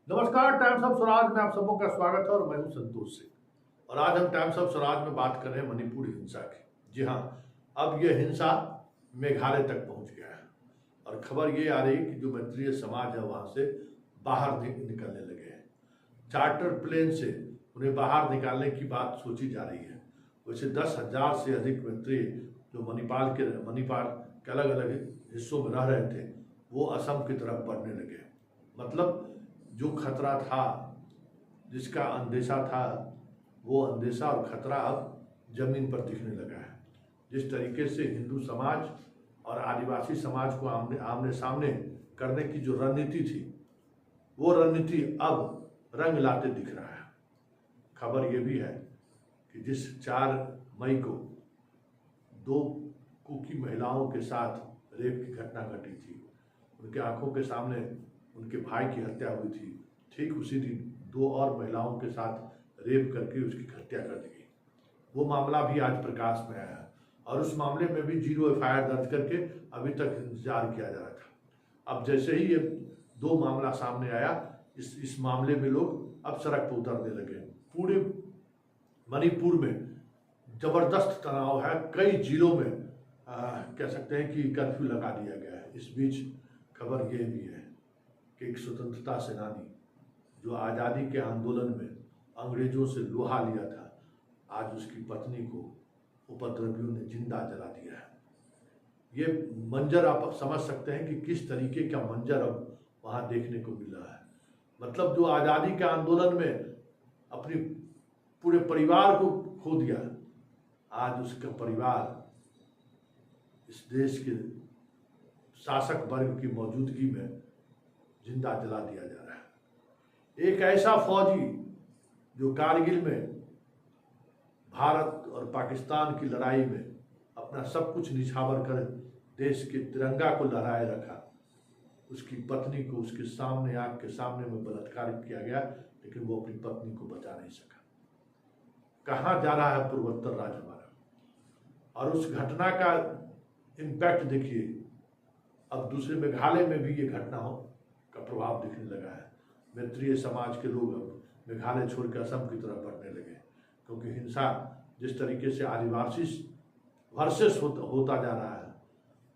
नमस्कार, times of Swaraj में आप सबों का स्वागत है और मैं हूं संतोष सिंह। और आज हम टाइम्स ऑफ स्वराज में बात कर रहे हैं मणिपुर हिंसा की। जी हां, अब यह हिंसा मेघालय तक पहुंच गया है और खबर ये आ रही कि जो मैत्रीय समाज है वहां से बाहर निकलने लगे हैं। चार्टर प्लेन से उन्हें बाहर निकालने की बात सोची जा रही है। वैसे 10,000 से अधिक मैत्रीय जो मणिपाल के अलग अलग हिस्सों में रह रहे थे वो असम की तरफ बढ़ने लगे। मतलब जो खतरा था, जिसका अंदेशा था, वो अंदेशा और खतरा अब जमीन पर दिखने लगा है। जिस तरीके से हिंदू समाज और आदिवासी समाज को आमने सामने करने की जो रणनीति थी, वो रणनीति अब रंग लाते दिख रहा है। खबर ये भी है कि जिस 4 मई को 2 कुकी महिलाओं के साथ रेप की घटना घटी थी, उनके आंखों के सामने उनके भाई की हत्या हुई थी, ठीक उसी दिन 2 और महिलाओं के साथ रेप करके उसकी हत्या कर दी गई। वो मामला भी आज प्रकाश में आया है और उस मामले में भी 0 FIR दर्ज करके अभी तक इंतजार किया जा रहा था। अब जैसे ही ये 2 मामला सामने आया, इस मामले में लोग अब सड़क पर उतरने लगे। पूरे मणिपुर में जबरदस्त तनाव है। कई जिलों में कह सकते हैं कि कर्फ्यू लगा दिया गया है। इस बीच खबर ये भी है कि एक स्वतंत्रता सेनानी जो आज़ादी के आंदोलन में अंग्रेजों से लोहा लिया था, आज उसकी पत्नी को उपद्रवियों ने जिंदा जला दिया है। ये मंजर आप समझ सकते हैं कि किस तरीके का मंजर अब वहाँ देखने को मिल रहा है। मतलब जो आज़ादी के आंदोलन में अपनी पूरे परिवार को खो दिया, आज उसका परिवार इस देश के शासक वर्ग की मौजूदगी में जिंदा जला दिया जा रहा है। एक ऐसा फौजी जो कारगिल में भारत और पाकिस्तान की लड़ाई में अपना सब कुछ निछावर कर देश के तिरंगा को लहराए रखा, उसकी पत्नी को उसके सामने, आंख के सामने में बलात्कार किया गया, लेकिन वो अपनी पत्नी को बचा नहीं सका। कहाँ जा रहा है पूर्वोत्तर राज्य हमारा। और उस घटना का इम्पैक्ट देखिए, अब दूसरे मेघालय में भी ये घटना का प्रभाव दिखने लगा है। मैत्रीय समाज के लोग अब मेघालय छोड़कर असम की तरफ बढ़ने लगे, क्योंकि हिंसा जिस तरीके से आदिवासी वर्सेस होता जा रहा है,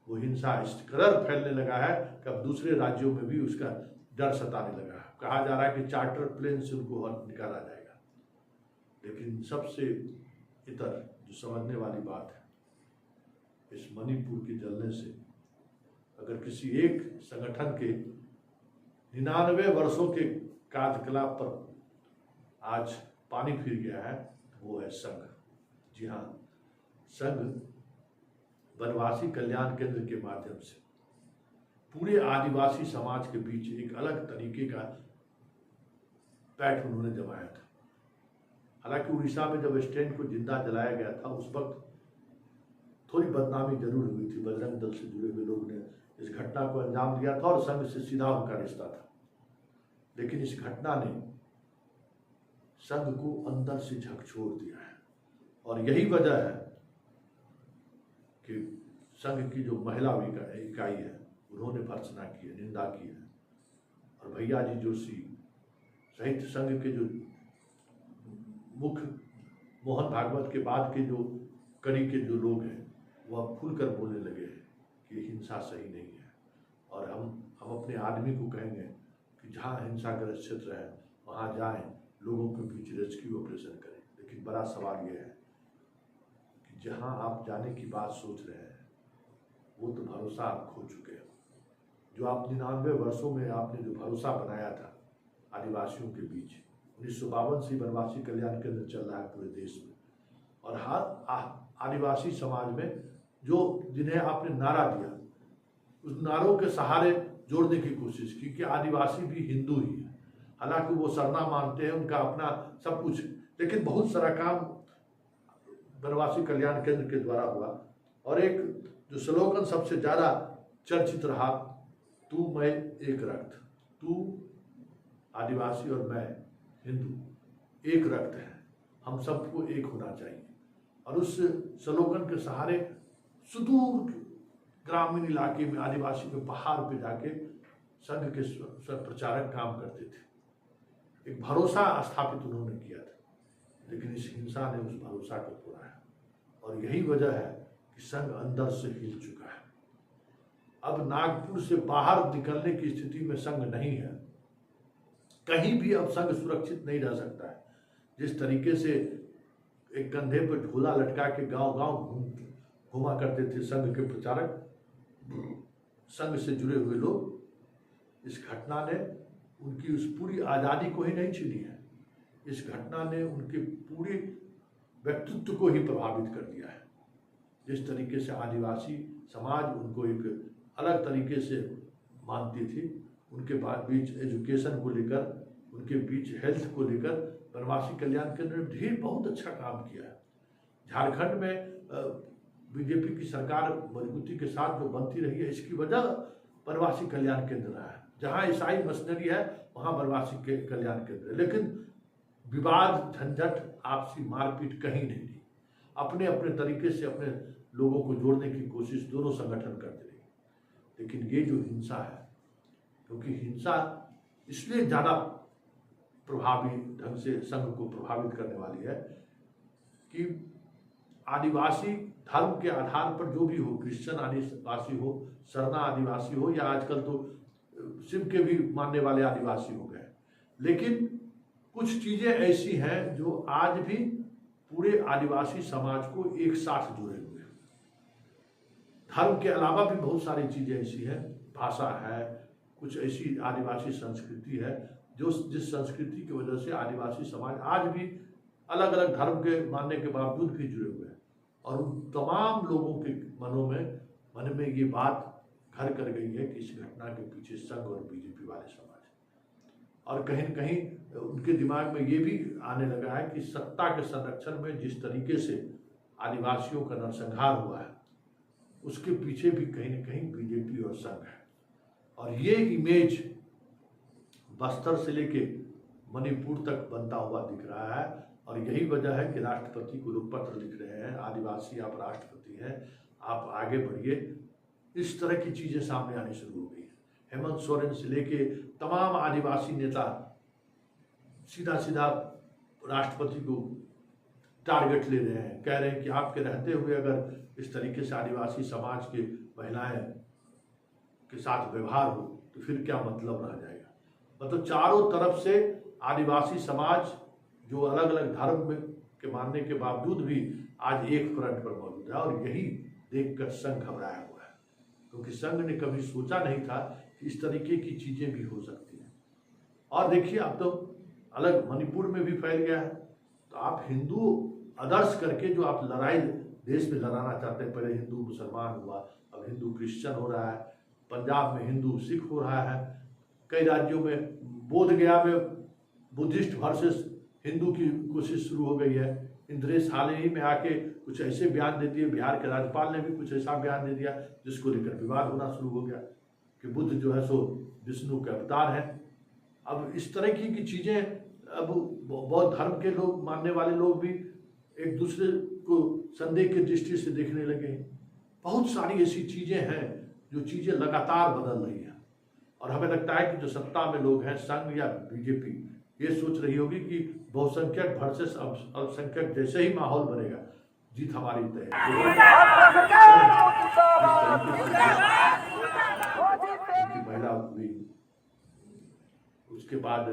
वो हिंसा इस कदर फैलने लगा है कि अब दूसरे राज्यों में भी उसका डर सताने लगा है। कहा जा रहा है कि चार्टर प्लेन से उनको निकाला जाएगा। लेकिन सबसे इतर जो समझने वाली बात है, इस मणिपुर के जलने से अगर किसी एक संगठन के 99 वर्षों के कार्यकलाप पर आज पानी फिर गया है, वो है संघ। जी हाँ, संघ वनवासी कल्याण केंद्र के माध्यम से पूरे आदिवासी समाज के बीच एक अलग तरीके का पैठ उन्होंने जमाया था। हालांकि उड़ीसा में जब स्टैंड को जिंदा जलाया गया था, उस वक्त थोड़ी बदनामी जरूर हुई थी। बजरंग दल से जुड़े हुए लोग ने इस घटना को अंजाम दिया था और संघ से सीधा उनका रिश्ता था। लेकिन इस घटना ने संघ को अंदर से झकझोर दिया है और यही वजह है कि संघ की जो महिला इकाई है, उन्होंने भर्त्सना की है, निंदा की है। और भैयाजी जोशी सहित संघ के जो मुख्य मोहन भागवत के बाद के जो कड़ी के जो लोग हैं, वह खुलकर बोलने लगे हैं कि हिंसा सही नहीं है। और हम अपने आदमी को कहेंगे कि जहाँ हिंसाग्रस्त क्षेत्र है वहाँ जाएं, लोगों के बीच रेस्क्यू ऑपरेशन करें। लेकिन बड़ा सवाल यह है कि जहाँ आप जाने की बात सोच रहे हैं, वो तो भरोसा आप खो चुके हैं। जो आप 99 वर्षों में आपने जो भरोसा बनाया था आदिवासियों के बीच, 1952 से वनवासी कल्याण केंद्र चल रहा है पूरे देश में। और हर आदिवासी समाज में जिन्हें आपने नारा दिया, उस नारों के सहारे जोड़ने की कोशिश की कि आदिवासी भी हिंदू ही है। हालांकि वो सरना मानते हैं, उनका अपना सब कुछ, लेकिन बहुत सारा काम वनवासी कल्याण केंद्र के द्वारा हुआ। और एक जो स्लोगन सबसे ज़्यादा चर्चित रहा, तू मैं एक रक्त, तू आदिवासी और मैं हिंदू एक रक्त है, हम सबको एक होना चाहिए। और उस स्लोगन के सहारे सुदूर ग्रामीण इलाके में, आदिवासी में, पहाड़ पे जाके संघ के प्रचारक काम करते थे। एक भरोसा स्थापित उन्होंने किया था, लेकिन इस हिंसा ने उस भरोसा को तोड़ा है। और यही वजह है कि संघ अंदर से हिल चुका है। अब नागपुर से बाहर निकलने की स्थिति में संघ नहीं है, कहीं भी अब संघ सुरक्षित नहीं रह सकता है। जिस तरीके से एक कंधे पर झोला लटका के गांव गांव घुमा करते थे संघ के प्रचारक, संघ से जुड़े हुए लोग, इस घटना ने उनकी उस पूरी आज़ादी को ही नहीं छीनी है, इस घटना ने उनके पूरे व्यक्तित्व को ही प्रभावित कर दिया है। जिस तरीके से आदिवासी समाज उनको एक अलग तरीके से मानती थी, उनके बीच एजुकेशन को लेकर, उनके बीच हेल्थ को लेकर वनवासी कल्याण केंद्र ने ढेर बहुत अच्छा काम किया है। झारखंड में बीजेपी की सरकार मजबूती के साथ जो बनती रही है, इसकी वजह वनवासी कल्याण केंद्र रहा है। जहाँ ईसाई मशीनरी है वहाँ वनवासी के कल्याण केंद्र है, लेकिन विवाद, झंझट, आपसी मारपीट कहीं नहीं थी। अपने अपने तरीके से अपने लोगों को जोड़ने की कोशिश दोनों संगठन करते रहे। लेकिन ये जो हिंसा है, क्योंकि हिंसा इसलिए ज़्यादा प्रभावी ढंग से संघ को प्रभावित करने वाली है कि आदिवासी धर्म के आधार पर जो भी हो, क्रिश्चियन आदिवासी हो, सरना आदिवासी हो, या आजकल तो शिव के भी मानने वाले आदिवासी हो गए, लेकिन कुछ चीज़ें ऐसी हैं जो आज भी पूरे आदिवासी समाज को एक साथ जोड़े हुए हैं। धर्म के अलावा भी बहुत सारी चीज़ें ऐसी हैं, भाषा है, कुछ ऐसी आदिवासी संस्कृति है जो जिस संस्कृति की वजह से आदिवासी समाज आज भी अलग अलग धर्म के मानने के बावजूद भी जुड़े हुए हैं। और उन तमाम लोगों के मन में ये बात घर कर गई है कि इस घटना के पीछे संघ और बीजेपी वाले समाज, और कहीं न कहीं उनके दिमाग में ये भी आने लगा है कि सत्ता के संरक्षण में जिस तरीके से आदिवासियों का नरसंहार हुआ है, उसके पीछे भी कहीं न कहीं बीजेपी और संघ है। और ये इमेज बस्तर से लेके मणिपुर तक बनता हुआ दिख रहा है। और यही वजह है कि राष्ट्रपति को लोग पत्र लिख रहे हैं, आदिवासी आप राष्ट्रपति हैं, आप आगे बढ़िए। इस तरह की चीज़ें सामने आनी शुरू हो गई हैं। हेमंत सोरेन से लेके तमाम आदिवासी नेता सीधा सीधा राष्ट्रपति को टारगेट ले रहे हैं, कह रहे हैं कि आपके रहते हुए अगर इस तरीके से आदिवासी समाज के महिलाएं के साथ व्यवहार हो तो फिर क्या मतलब रह जाएगा। मतलब चारों तरफ से आदिवासी समाज जो अलग अलग धर्म के मानने के बावजूद भी आज एक फ्रंट पर मौजूद है। और यही देखकर संघ घबराया हुआ है, क्योंकि संघ ने कभी सोचा नहीं था कि इस तरीके की चीज़ें भी हो सकती हैं। और देखिए, अब तो अलग मणिपुर में भी फैल गया है। तो आप हिंदू आदर्श करके जो आप लड़ाई देश में लड़ाना चाहते हैं, पहले हिंदू मुसलमान हुआ, अब हिंदू क्रिश्चियन हो रहा है, पंजाब में हिंदू सिख हो रहा है, कई राज्यों में बोधगया में बुद्धिस्ट वर्सेस हिंदू की कोशिश शुरू हो गई है। इंद्रेश हाल ही में आके कुछ ऐसे बयान दे दिए, बिहार के राज्यपाल ने भी कुछ ऐसा बयान दे दिया जिसको लेकर विवाद होना शुरू हो गया कि बुद्ध जो है सो विष्णु के अवतार हैं। अब इस तरह की चीज़ें, अब बौद्ध धर्म के लोग, मानने वाले लोग भी एक दूसरे को संदेह की दृष्टि से देखने लगे। बहुत सारी ऐसी चीज़ें हैं जो चीज़ें लगातार बदल रही हैं। और हमें लगता है कि जो सत्ता में लोग हैं, संघ या बीजेपी, ये सोच रही होगी कि बहुसंख्यक वर्सेस अल्पसंख्यक जैसे ही माहौल बनेगा, जीत हमारी तय है। महिला हुई, उसके बाद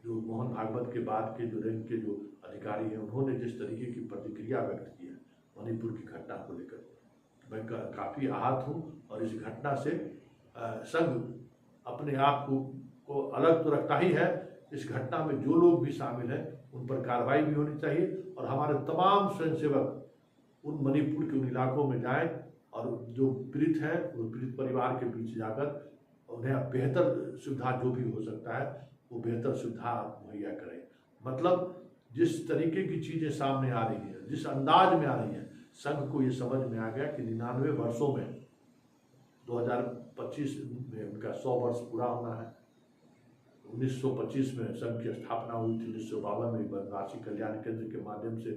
जो मोहन भागवत के बाद के जो रैंक के जो अधिकारी हैं, उन्होंने जिस तरीके की प्रतिक्रिया व्यक्त की है मणिपुर की घटना को लेकर, मैं काफ़ी आहत हूँ। और इस घटना से संघ अपने आप को अलग तो रखता ही है, इस घटना में जो लोग भी शामिल हैं उन पर कार्रवाई भी होनी चाहिए। और हमारे तमाम स्वयंसेवक उन मणिपुर के उन इलाकों में जाएं और जो पीड़ित हैं उन पीड़ित परिवार के बीच जाकर उन्हें बेहतर सुविधा जो भी हो सकता है वो बेहतर सुविधा मुहैया करें। मतलब जिस तरीके की चीज़ें सामने आ रही हैं, जिस अंदाज में आ रही हैं, संघ को ये समझ में आ गया कि 99 वर्षों में 2025 में उनका 100 वर्ष पूरा होना है। 1925 में संघ की स्थापना हुई थी। 1952 में वनवासी कल्याण केंद्र के माध्यम से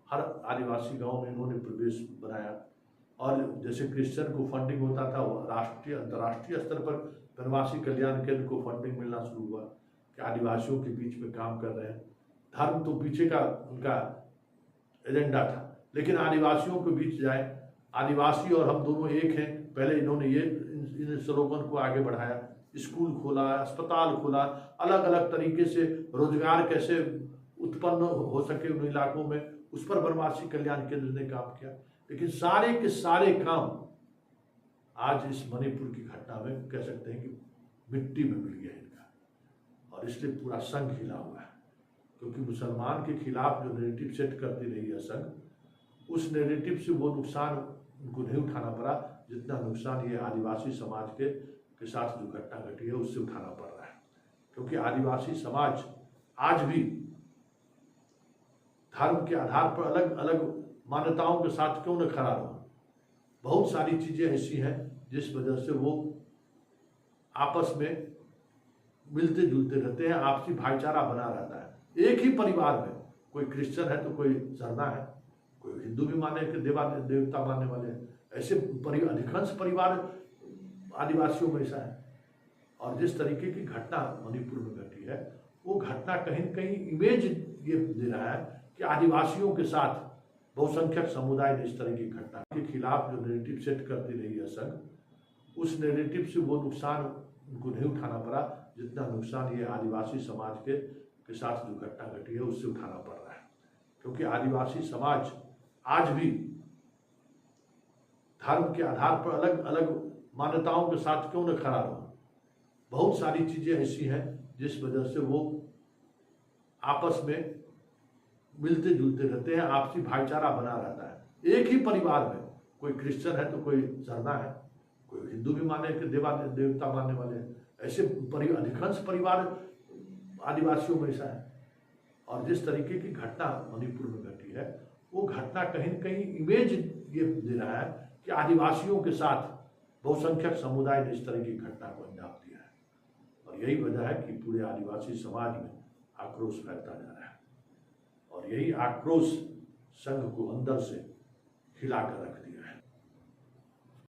हर आदिवासी गांव में इन्होंने प्रवेश बनाया। और जैसे क्रिश्चियन को फंडिंग होता था, वो राष्ट्रीय अंतर्राष्ट्रीय स्तर पर वनवासी कल्याण केंद्र को फंडिंग मिलना शुरू हुआ। कि आदिवासियों के बीच में काम कर रहे हैं। धर्म तो पीछे का उनका एजेंडा था, लेकिन आदिवासियों के बीच जाए, आदिवासी और हम दोनों एक हैं। पहले इन्होंने ये इन स्लोगन को आगे बढ़ाया, स्कूल खोला, अस्पताल खोला, अलग अलग तरीके से रोजगार कैसे उत्पन्न हो सके उन इलाकों में, उस पर वनवासी कल्याण केंद्र ने काम किया। लेकिन सारे के सारे काम आज इस मणिपुर की घटना में कह सकते हैं कि मिट्टी में मिल गया इनका, और इसलिए पूरा संघ हिला हुआ है। क्योंकि मुसलमान के खिलाफ जो नैरेटिव सेट करती रही है संघ, उस नैरेटिव से वो नुकसान उनको नहीं उठाना पड़ा जितना नुकसान ये आदिवासी समाज के साथ जो घटना घटी है उससे उठाना पड़ रहा है। क्योंकि आदिवासी समाज आज भी धर्म के आधार पर अलग अलग मान्यताओं के साथ क्यों न खड़ा रहा, बहुत सारी चीजें ऐसी हैं जिस वजह से वो आपस में मिलते जुलते रहते हैं, आपसी भाईचारा बना रहता है। एक ही परिवार में कोई क्रिश्चियन है तो कोई सरना है, कोई हिंदू भी माने कि देवता मानने वाले हैं, ऐसे अधिकांश परिवार आदिवासियों में ऐसा है। और जिस तरीके की घटना मणिपुर में घटी है, वो घटना कहीं न कहीं इमेज ये दे रहा है कि आदिवासियों के साथ बहुसंख्यक समुदाय ने इस तरह की घटना के खिलाफ जो नैरेटिव सेट करती रही है संघ, उस नैरेटिव से वो नुकसान उनको नहीं उठाना पड़ा जितना नुकसान ये आदिवासी समाज के साथ जो घटना घटी है उससे उठाना पड़ रहा है। क्योंकि आदिवासी समाज आज भी धर्म के आधार पर अलग अलग मान्यताओं के साथ क्यों न खड़ा रहा, बहुत सारी चीजें ऐसी हैं जिस वजह से वो आपस में मिलते जुलते रहते हैं, आपसी भाईचारा बना रहता है। एक ही परिवार में कोई क्रिश्चियन है तो कोई सरना है, कोई हिंदू भी माने कि देवता मानने वाले हैं, ऐसे अधिकांश परिवार आदिवासियों में ऐसा है। और जिस तरीके की घटना मणिपुर में घटी है, वो घटना कहीं न कहीं इमेज ये दे रहा है कि आदिवासियों के साथ बहुसंख्यक समुदाय ने इस तरह की घटना को अंजाम दिया है। और यही वजह है कि पूरे आदिवासी समाज में आक्रोश फैलता जा रहा है, और यही आक्रोश संघ को अंदर से हिला कर रख दिया है।